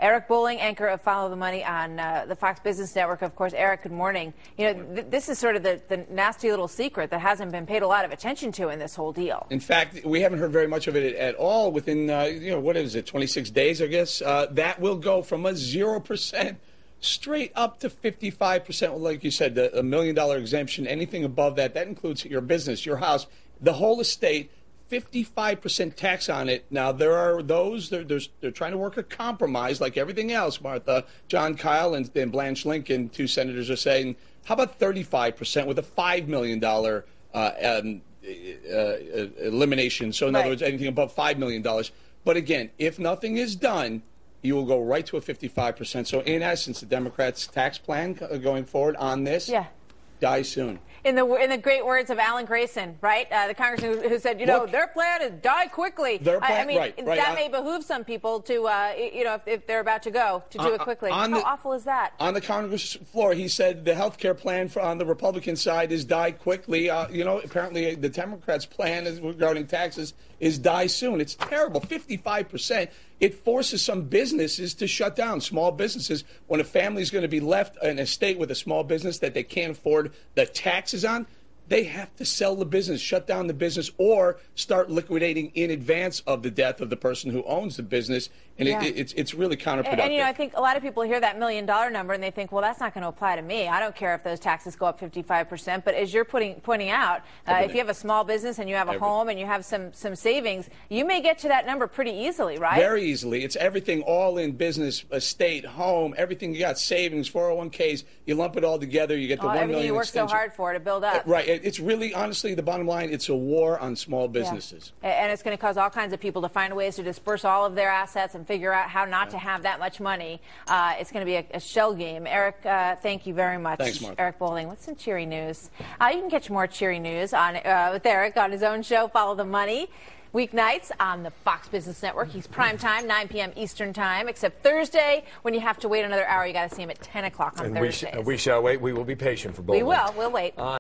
Eric Bolling, anchor of Follow the Money on the Fox Business Network. Of course, Eric, good morning. You know, this is sort of the nasty little secret that hasn't been paid a lot of attention to in this whole deal. In fact, we haven't heard very much of it at all within, what is it, 26 days, I guess? That will go from a 0% straight up to 55%. Like you said, the $1 million exemption, anything above that, that includes your business, your house, the whole estate. 55% tax on it. Now, there are those, they're trying to work a compromise like everything else, Martha. John Kyle and Blanche Lincoln, two senators, are saying, how about 35% with a $5 million elimination? So, in other words, anything above $5 million. But again, if nothing is done, you will go right to a 55%. So, in essence, the Democrats' tax plan going forward on this, die soon. In the great words of Alan Grayson, right? The congressman who said, their plan is die quickly. Their plan, I mean, right. That may behoove some people to, if they're about to go, to do it quickly. How awful is that? On the Congress floor, he said the health care plan on the Republican side is die quickly. Apparently the Democrats' plan regarding taxes is die soon. It's terrible. 55%. It forces some businesses to shut down, small businesses. When a family is going to be left in a state with a small business that they can't afford the taxes on, they have to sell the business, shut down the business, or start liquidating in advance of the death of the person who owns the business. And it's really counterproductive. And, I think a lot of people hear that $1 million number and they think, well, that's not going to apply to me. I don't care if those taxes go up 55%. But as you're pointing out, if you have a small business and you have a home and you have some savings, you may get to that number pretty easily, right? Very easily. It's everything all in business, estate, home, everything you got, savings, 401ks. You lump it all together, you get the $1 million everything you work so hard for to build up. Right. It's really, honestly, the bottom line, it's a war on small businesses. And it's going to cause all kinds of people to find ways to disperse all of their assets and figure out how not to have that much money. It's going to be a shell game. Eric, thank you very much. Thanks, Martha. Eric Bolling. What's some cheery news? You can catch more cheery news with Eric on his own show, Follow the Money. Weeknights on the Fox Business Network. He's prime time, 9 p.m. Eastern time, except Thursday when you have to wait another hour. You got to see him at 10 o'clock on Thursdays. We shall wait. We will be patient for Bolling. We will. We'll wait.